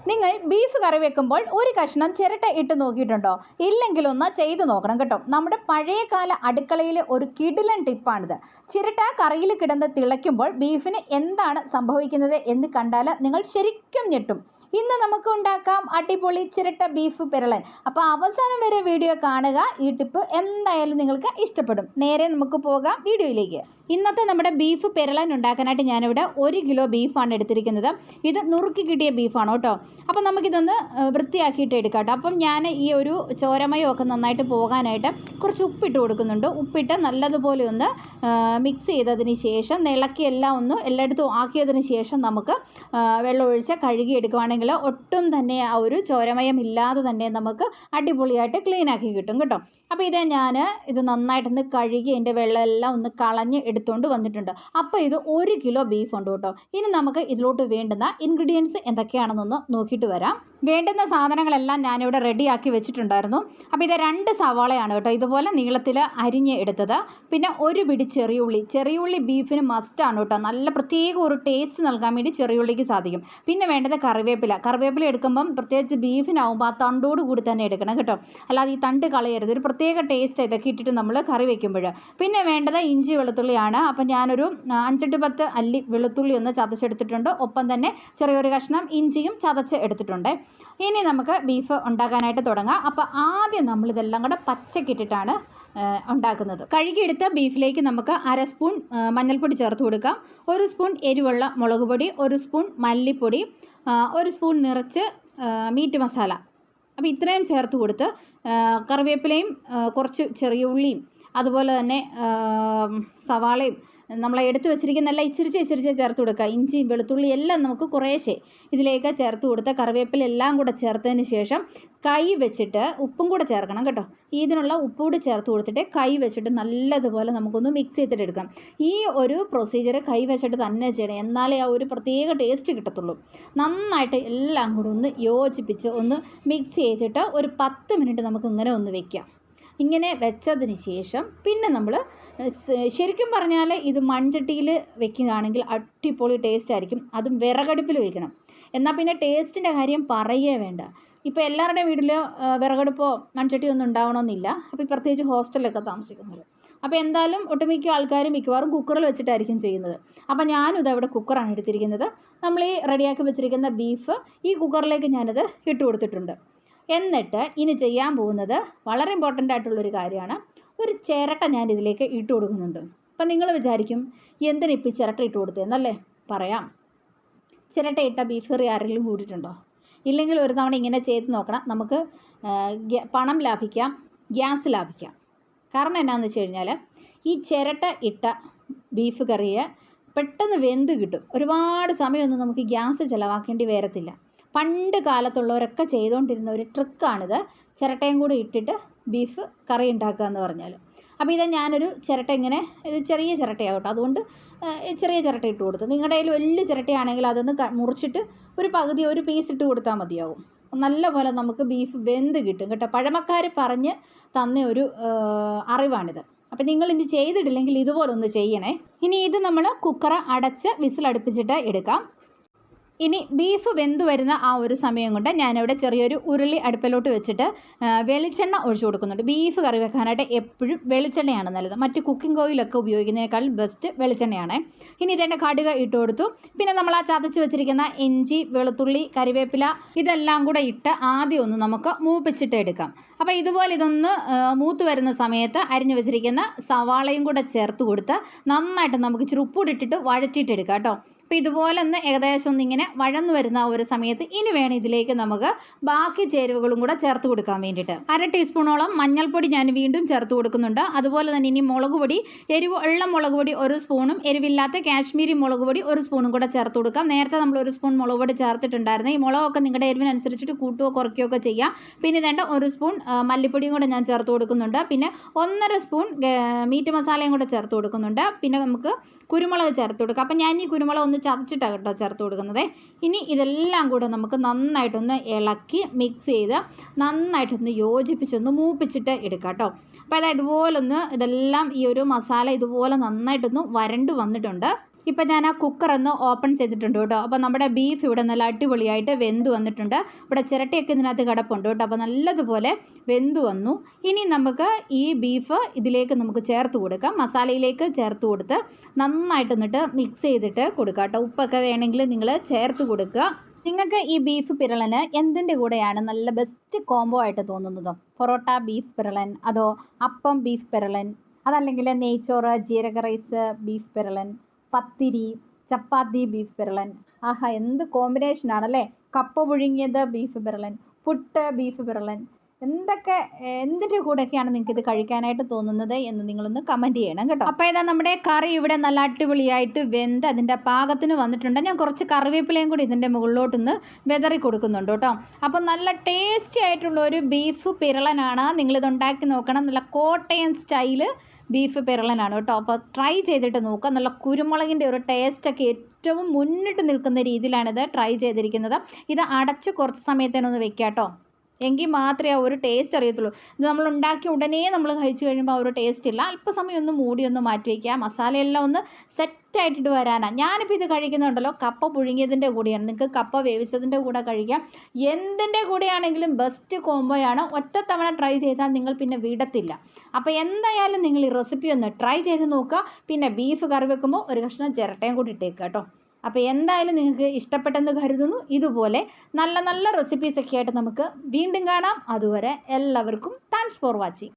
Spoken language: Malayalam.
നിങ്ങൾ ബീഫ് കറി വെക്കുമ്പോൾ ഒരു കഷ്ണം ചിരട്ട ഇട്ട് നോക്കിയിട്ടുണ്ടോ? ഇല്ലെങ്കിലൊന്ന് ചെയ്ത് നോക്കണം കേട്ടോ. നമ്മുടെ പഴയകാല അടുക്കളയിലെ ഒരു കിടിലൻ ടിപ്പാണിത്. ചിരട്ട കറിയിൽ കിടന്ന് തിളയ്ക്കുമ്പോൾ ബീഫിന് എന്താണ് സംഭവിക്കുന്നത് എന്ന് കണ്ടാൽ നിങ്ങൾ ശരിക്കും ഞെട്ടും. ഇന്ന് നമുക്ക് ഉണ്ടാക്കാം അടിപൊളി ചിരട്ട ബീഫ് പെരളൻ. അപ്പോൾ അവസാനം വരെ വീഡിയോ കാണുക. ഈ ടിപ്പ് എന്തായാലും നിങ്ങൾക്ക് ഇഷ്ടപ്പെടും. നേരെ നമുക്ക് പോകാം വീഡിയോയിലേക്ക്. ഇന്നത്തെ നമ്മുടെ ബീഫ് പെരളൻ ഉണ്ടാക്കാനായിട്ട് ഞാനിവിടെ 1 കിലോ ബീഫാണ് എടുത്തിരിക്കുന്നത്. ഇത് നുറുക്കി കിട്ടിയ ബീഫാണ് കേട്ടോ. അപ്പം നമുക്കിതൊന്ന് വൃത്തിയാക്കിയിട്ട് എടുക്കാം കേട്ടോ. അപ്പം ഞാൻ ഈ ഒരു ചോരമയമൊക്കെ നന്നായിട്ട് പോകാനായിട്ട് കുറച്ച് ഉപ്പിട്ട് കൊടുക്കുന്നുണ്ട്. ഉപ്പിട്ട് നല്ലതുപോലെ ഒന്ന് മിക്സ് ചെയ്തതിന് ശേഷം ഇളക്കി എല്ലാം ഒന്ന് എല്ലായിടത്തും ആക്കിയതിന് ശേഷം നമുക്ക് വെള്ളം ഒഴിച്ച് കഴുകി എടുക്കുവാണെങ്കിൽ ഒട്ടും തന്നെ ആ ഒരു ചോരമയം ഇല്ലാതെ തന്നെ നമുക്ക് അടിപൊളിയായിട്ട് ക്ലീനാക്കി കിട്ടും കേട്ടോ. അപ്പോൾ ഇത് നന്നായിട്ടൊന്ന് കഴുകി അതിൻ്റെ വെള്ളമെല്ലാം ഒന്ന് കളഞ്ഞ് എടുത്തുകൊണ്ട് വന്നിട്ടുണ്ട്. അപ്പോൾ ഇത് 1 കിലോ ബീഫ് ഉണ്ട് കേട്ടോ. ഇനി നമുക്ക് ഇതിലോട്ട് വേണ്ടുന്ന ഇൻഗ്രീഡിയൻസ് എന്തൊക്കെയാണെന്നൊന്ന് നോക്കിയിട്ട് വരാം. വേണ്ടുന്ന സാധനങ്ങളെല്ലാം ഞാനിവിടെ റെഡിയാക്കി വെച്ചിട്ടുണ്ടായിരുന്നു. അപ്പോൾ ഇത് 2 സവാളയാണ് കേട്ടോ, ഇതുപോലെ നീളത്തിൽ അരിഞ്ഞ് എടുത്തത്. പിന്നെ 1 പിടി ചെറിയുള്ളി ബീഫിന് മസ്റ്റാണ് കേട്ടോ. നല്ല പ്രത്യേക ഒരു ടേസ്റ്റ് നൽകാൻ വേണ്ടി ചെറിയുള്ളിക്ക് സാധിക്കും. പിന്നെ വേണ്ടത് കറിവേപ്പില എടുക്കുമ്പം പ്രത്യേകിച്ച് ബീഫിനാവുമ്പോൾ ആ തണ്ടോട് കൂടി തന്നെ എടുക്കണം കേട്ടോ. അല്ലാതെ ഈ തണ്ട് കളയരുത്. ഒരു പ്രത്യേക ടേസ്റ്റ് ഇതൊക്കെ ഇട്ടിട്ട് നമ്മൾ കറി വയ്ക്കുമ്പോൾ. പിന്നെ വേണ്ടത് ഇഞ്ചി വെളുത്തുള്ളിയാണ്. അപ്പം ഞാനൊരു 5-10 അല്ലി വെളുത്തുള്ളി ഒന്ന് ചതച്ചെടുത്തിട്ടുണ്ട്. ഒപ്പം തന്നെ ചെറിയൊരു കഷ്ണം ഇഞ്ചിയും ചതച്ച് എടുത്തിട്ടുണ്ട്. ഇനി നമുക്ക് ബീഫ് ഉണ്ടാക്കാനായിട്ട് തുടങ്ങാം. അപ്പോൾ ആദ്യം നമ്മളിതെല്ലാം കൂടെ പച്ചക്കിട്ടിട്ടാണ് ഉണ്ടാക്കുന്നത്. കഴുകിയെടുത്ത ബീഫിലേക്ക് നമുക്ക് 1/2 സ്പൂൺ മഞ്ഞൾപ്പൊടി ചേർത്ത് കൊടുക്കാം. 1 സ്പൂൺ എരിവുള്ള മുളക് പൊടി, 1 സ്പൂൺ മല്ലിപ്പൊടി, 1 സ്പൂൺ നിറച്ച് മീറ്റ് മസാല. അപ്പോൾ ഇത്രയും ചേർത്ത് കൊടുത്ത് കറിവേപ്പിലയും കുറച്ച് ചെറിയ ഉള്ളിയും അതുപോലെ തന്നെ സവാളയും നമ്മൾ എടുത്ത് വെച്ചിരിക്കുന്ന എല്ലാം ഇച്ചിരിച്ച് ചേർത്ത് കൊടുക്കുക. ഇഞ്ചിയും വെളുത്തുള്ളി എല്ലാം നമുക്ക് കുറേശ്ശെ ഇതിലേക്ക് ചേർത്ത് കൊടുത്ത് കറിവേപ്പില എല്ലാം കൂടെ ചേർത്തതിന് ശേഷം കൈ വെച്ചിട്ട് ഉപ്പും കൂടെ ചേർക്കണം കേട്ടോ. ഇതിനുള്ള ഉപ്പ് കൂടി ചേർത്ത് കൊടുത്തിട്ട് കൈ വെച്ചിട്ട് നല്ലതുപോലെ നമുക്കൊന്ന് മിക്സ് ചെയ്തിട്ട് എടുക്കണം. ഈ ഒരു പ്രൊസീജിയർ കൈ വെച്ചിട്ട് തന്നെ ചെയ്യണം, എന്നാലേ ആ ഒരു പ്രത്യേക ടേസ്റ്റ് കിട്ടത്തുള്ളൂ. നന്നായിട്ട് എല്ലാം കൂടി ഒന്ന് യോജിപ്പിച്ച് ഒന്ന് മിക്സ് ചെയ്തിട്ട് ഒരു 10 മിനിറ്റ് നമുക്ക് ഇങ്ങനെ ഒന്ന് വെക്കാം. ഇങ്ങനെ വെച്ചതിന് ശേഷം പിന്നെ നമ്മൾ ശരിക്കും പറഞ്ഞാൽ ഇത് മൺചട്ടിയിൽ വെക്കുന്നതാണെങ്കിൽ അടിപൊളി ടേസ്റ്റ് ആയിരിക്കും. അതും വിറകടുപ്പിൽ വയ്ക്കണം. എന്നാൽ പിന്നെ ടേസ്റ്റിൻ്റെ കാര്യം പറയേ വേണ്ട. ഇപ്പോൾ എല്ലാവരുടെയും വീട്ടിൽ വിറകടുപ്പോ മൺചട്ടിയോ ഒന്നും ഉണ്ടാവണമെന്നില്ല. അപ്പോൾ പ്രത്യേകിച്ച് ഹോസ്റ്റലിലൊക്കെ താമസിക്കുന്നത്. അപ്പോൾ എന്തായാലും ഒട്ടുമിക്ക ആൾക്കാരും മിക്കവാറും കുക്കറിൽ വെച്ചിട്ടായിരിക്കും ചെയ്യുന്നത്. അപ്പോൾ ഞാനും ഇതവിടെ കുക്കറാണ് എടുത്തിരിക്കുന്നത്. നമ്മൾ ഈ റെഡിയാക്കി വെച്ചിരിക്കുന്ന ബീഫ് ഈ കുക്കറിലേക്ക് ഞാനിത് ഇട്ട് കൊടുത്തിട്ടുണ്ട്. എന്നിട്ട് ഇനി ചെയ്യാൻ പോകുന്നത് വളരെ ഇമ്പോർട്ടൻ്റ് ആയിട്ടുള്ളൊരു കാര്യമാണ്. ഒരു ചിരട്ട ഞാൻ ഇതിലേക്ക് ഇട്ട് കൊടുക്കുന്നുണ്ട്. അപ്പം നിങ്ങൾ വിചാരിക്കും എന്തിനിപ്പോൾ ചിരട്ട ഇട്ട് കൊടുത്തതെന്നല്ലേ? പറയാം. ചിരട്ട ഇട്ട ബീഫ് കറി ആരെങ്കിലും കൂട്ടിയിട്ടുണ്ടോ? ഇല്ലെങ്കിൽ ഒരു തവണ ഇങ്ങനെ ചെയ്ത് നോക്കണം. നമുക്ക് പണം ലാഭിക്കാം, ഗ്യാസ് ലാഭിക്കാം. കാരണം എന്നാന്ന് വെച്ച് കഴിഞ്ഞാൽ ഈ ചിരട്ട ഇട്ട ബീഫ് കറിയെ പെട്ടെന്ന് വെന്ത് കിട്ടും. ഒരുപാട് സമയമൊന്നും നമുക്ക് ഗ്യാസ് ചിലവാക്കേണ്ടി വരത്തില്ല. പണ്ട് കാലത്തുള്ളവരൊക്കെ ചെയ്തുകൊണ്ടിരുന്ന ഒരു ട്രിക്കാണിത്. ചിരട്ടയും കൂടി ഇട്ടിട്ട് ബീഫ് കറി ഉണ്ടാക്കുക എന്ന് പറഞ്ഞാൽ. അപ്പോൾ ഇത് ഞാനൊരു ചിരട്ട ഇങ്ങനെ, ഇത് ചെറിയ ചിരട്ടയാകട്ടോ, അതുകൊണ്ട് ചെറിയ ചിരട്ട ഇട്ട് കൊടുത്തു. നിങ്ങളുടെ കയ്യിൽ വലിയ ചിരട്ടയാണെങ്കിൽ അതൊന്ന് മുറിച്ചിട്ട് ഒരു പകുതി ഒരു പീസ് ഇട്ട് കൊടുത്താൽ മതിയാവും. നല്ലപോലെ നമുക്ക് ബീഫ് വെന്ത് കിട്ടും കേട്ടോ. പഴമക്കാർ പറഞ്ഞ് തന്ന ഒരു അറിവാണിത്. അപ്പം നിങ്ങൾ ഇനി ചെയ്തിട്ടില്ലെങ്കിൽ ഇതുപോലെ ഒന്ന് ചെയ്യണേ. ഇനി ഇത് നമ്മൾ കുക്കർ അടച്ച് വിസിലടുപ്പിച്ചിട്ട് എടുക്കാം. ഇനി ബീഫ് വെന്ത് വരുന്ന ആ ഒരു സമയം കൊണ്ട് ഞാനിവിടെ ചെറിയൊരു ഉരുളി അടുപ്പിലോട്ട് വെച്ചിട്ട് വെളിച്ചെണ്ണ ഒഴിച്ചു കൊടുക്കുന്നുണ്ട്. ബീഫ് കറി വെക്കാനായിട്ട് എപ്പോഴും വെളിച്ചെണ്ണയാണ് നല്ലത്. മറ്റ് കുക്കിംഗ് ഓയിലൊക്കെ ഉപയോഗിക്കുന്നതിനേക്കാൾ ബെസ്റ്റ് വെളിച്ചെണ്ണയാണ്. ഇനി ഇതിൻ്റെ കടുക് ഇട്ട് കൊടുത്തു. പിന്നെ നമ്മൾ ആ ചതച്ച് വെച്ചിരിക്കുന്ന ഇഞ്ചി, വെളുത്തുള്ളി, കരിവേപ്പില ഇതെല്ലാം കൂടെ ഇട്ട് ആദ്യം ഒന്ന് നമുക്ക് മൂപ്പിച്ചിട്ട് എടുക്കാം. അപ്പോൾ ഇതുപോലെ ഇതൊന്ന് മൂത്ത് വരുന്ന സമയത്ത് അരിഞ്ഞു വെച്ചിരിക്കുന്ന സവാളയും കൂടെ ചേർത്ത് കൊടുത്ത് നന്നായിട്ട് നമുക്ക് ഇച്ചിരി ഉപ്പൂടിട്ടിട്ട് വഴറ്റിയിട്ട് എടുക്കാം കേട്ടോ. അപ്പോൾ ഇതുപോലെ ഒന്ന് ഏകദേശം ഒന്നിങ്ങനെ വഴന്നു വരുന്ന ഒരു സമയത്ത് ഇനി വേണം ഇതിലേക്ക് നമുക്ക് ബാക്കി ചേരുവകളും കൂടെ ചേർത്ത് കൊടുക്കാൻ വേണ്ടിയിട്ട്. 1/2 ടീസ്പൂണോളം മഞ്ഞൾപ്പൊടി ഞാൻ വീണ്ടും ചേർത്ത് കൊടുക്കുന്നുണ്ട്. അതുപോലെ തന്നെ ഇനി മുളക് പൊടി, എരിവുള്ള മുളക് പൊടി 1 സ്പൂണും എരിവില്ലാത്ത കാശ്മീരി മുളക് പൊടി 1 സ്പൂണും കൂടെ ചേർത്ത് കൊടുക്കാം. നേരത്തെ നമ്മൾ 1 സ്പൂൺ മുളക് പൊടി ചേർത്തിട്ടുണ്ടായിരുന്നു. ഈ മുളകൊക്കെ നിങ്ങളുടെ എരിവിനനുസരിച്ചിട്ട് കൂട്ടുകയോ കുറയ്ക്കുകയോ ഒക്കെ ചെയ്യാം. പിന്നെ വേണ്ട 1 സ്പൂൺ മല്ലിപ്പൊടിയും കൂടെ ഞാൻ ചേർത്ത് കൊടുക്കുന്നുണ്ട്. പിന്നെ 1.5 സ്പൂൺ മീറ്റ് മസാലയും കൂടെ ചേർത്ത് കൊടുക്കുന്നുണ്ട്. പിന്നെ നമുക്ക് കുരുമുളക് ചേർത്ത് കൊടുക്കാം. അപ്പം ഞാൻ ഈ കുരുമുളക് ഒന്ന് ചതച്ചിട്ടാണ് കേട്ടോ ചേർത്ത് കൊടുക്കുന്നത്. ഇനി ഇതെല്ലാം കൂടെ നമുക്ക് നന്നായിട്ടൊന്ന് ഇളക്കി മിക്സ് ചെയ്ത് നന്നായിട്ടൊന്ന് യോജിപ്പിച്ചൊന്ന് മൂപ്പിച്ചിട്ട് എടുക്കാം കേട്ടോ. അപ്പോൾ അതായത് ഇതുപോലൊന്ന് ഇതെല്ലാം ഈ ഒരു മസാല ഇതുപോലെ നന്നായിട്ടൊന്ന് വരണ്ട് വന്നിട്ടുണ്ട്. ഇപ്പം ഞാൻ ആ കുക്കറൊന്ന് ഓപ്പൺ ചെയ്തിട്ടുണ്ട് കേട്ടോ. അപ്പോൾ നമ്മുടെ ബീഫ് ഇവിടെ നല്ല അടിപൊളിയായിട്ട് വെന്ത് വന്നിട്ടുണ്ട്. ഇവിടെ ചിരട്ടയൊക്കെ ഇതിനകത്ത് കിടപ്പുണ്ട് കേട്ടോ. അപ്പോൾ നല്ലതുപോലെ വെന്ത് വന്നു. ഇനി നമുക്ക് ഈ ബീഫ് ഇതിലേക്ക് നമുക്ക് ചേർത്ത് കൊടുക്കാം. മസാലയിലേക്ക് ചേർത്ത് കൊടുത്ത് നന്നായിട്ട് എന്നിട്ട് മിക്സ് ചെയ്തിട്ട് കൊടുക്കുക കേട്ടോ. ഉപ്പൊക്കെ വേണമെങ്കിൽ നിങ്ങൾ ചേർത്ത് കൊടുക്കുക. നിങ്ങൾക്ക് ഈ ബീഫ് പിരളന് എന്തിൻ്റെ കൂടെയാണ് നല്ല ബെസ്റ്റ് കോംബോ ആയിട്ട് തോന്നുന്നത്? പൊറോട്ട ബീഫ് പിരളൻ, അതോ അപ്പം ബീഫ് പിരളൻ, അതല്ലെങ്കിൽ നെയ്ച്ചോറ് ജീരക റൈസ് ബീഫ് പിരളൻ, പത്തിരി ചപ്പാത്തി ബീഫ് പിരളൻ? ആഹാ, എന്ത് കോമ്പിനേഷനാണല്ലേ! കപ്പ പുഴുങ്ങിയത് ബീഫ് പിരളൻ, പുട്ട് ബീഫ് പിരളൻ, എന്തിൻ്റെ കൂടെയൊക്കെയാണ് നിങ്ങൾക്ക് ഇത് കഴിക്കാനായിട്ട് തോന്നുന്നത് എന്ന് നിങ്ങളൊന്ന് കമൻറ്റ് ചെയ്യണം കേട്ടോ. അപ്പോൾ ഇതാ നമ്മുടെ കറി ഇവിടെ നല്ല അടിപൊളിയായിട്ട് വെന്ത് അതിൻ്റെ പാകത്തിന് വന്നിട്ടുണ്ട്. ഞാൻ കുറച്ച് കറിവേപ്പിലയും കൂടി ഇതിൻ്റെ മുകളിലോട്ടൊന്ന് വെതറി കൊടുക്കുന്നുണ്ട് കേട്ടോ. അപ്പോൾ നല്ല ടേസ്റ്റി ആയിട്ടുള്ള ഒരു ബീഫ് പിരളനാണ്. നിങ്ങളിത് ഉണ്ടാക്കി നോക്കണം. നല്ല കോട്ടയം സ്റ്റൈല് ബീഫ് പിരളനാണ് കേട്ടോ. അപ്പോൾ ട്രൈ ചെയ്തിട്ട് നോക്കുക. നല്ല കുരുമുളകിൻ്റെ ഒരു ടേസ്റ്റൊക്കെ ഏറ്റവും മുന്നിട്ട് നിൽക്കുന്ന രീതിയിലാണിത് ട്രൈ ചെയ്തിരിക്കുന്നത്. ഇത് അടച്ച് കുറച്ച് സമയത്തേനൊന്ന് വെക്കുക കേട്ടോ. എങ്കിൽ മാത്രമേ ആ ഒരു ടേസ്റ്റ് അറിയത്തുള്ളൂ. ഇത് നമ്മൾ ഉണ്ടാക്കി ഉടനെ നമ്മൾ കഴിച്ച് കഴിയുമ്പോൾ ആ ഒരു ടേസ്റ്റ് ഇല്ല. അല്പസമയം ഒന്ന് മൂടി ഒന്ന് മാറ്റി വയ്ക്കുക. മസാലയെല്ലാം ഒന്ന് സെറ്റായിട്ടിട്ട് വരാനാണ്. ഞാനിപ്പോൾ ഇത് കഴിക്കുന്നുണ്ടല്ലോ കപ്പ പുഴുങ്ങിയതിൻ്റെ കൂടെയാണ്. നിങ്ങൾക്ക് കപ്പ വേവിച്ചതിൻ്റെ കൂടെ കഴിക്കാം. എന്തിൻ്റെ കൂടെയാണെങ്കിലും ബെസ്റ്റ് കോംബോയാണ്. ഒറ്റത്തവണ ട്രൈ ചെയ്താൽ നിങ്ങൾ പിന്നെ വിടത്തില്ല. അപ്പോൾ എന്തായാലും നിങ്ങൾ ഈ റെസിപ്പി ഒന്ന് ട്രൈ ചെയ്ത് നോക്കുക. പിന്നെ ബീഫ് കറി വെക്കുമ്പോൾ ഒരു കഷ്ണം ചിരട്ടയും കൂടി ഇട്ടേക്കുക കേട്ടോ. അപ്പോൾ എന്തായാലും നിങ്ങൾക്ക് ഇഷ്ടപ്പെട്ടെന്ന് കരുതുന്നു. ഇതുപോലെ നല്ല നല്ല റെസിപ്പീസൊക്കെ ആയിട്ട് നമുക്ക് വീണ്ടും കാണാം. അതുവരെ എല്ലാവർക്കും താങ്ക്സ് ഫോർ വാച്ചിങ്.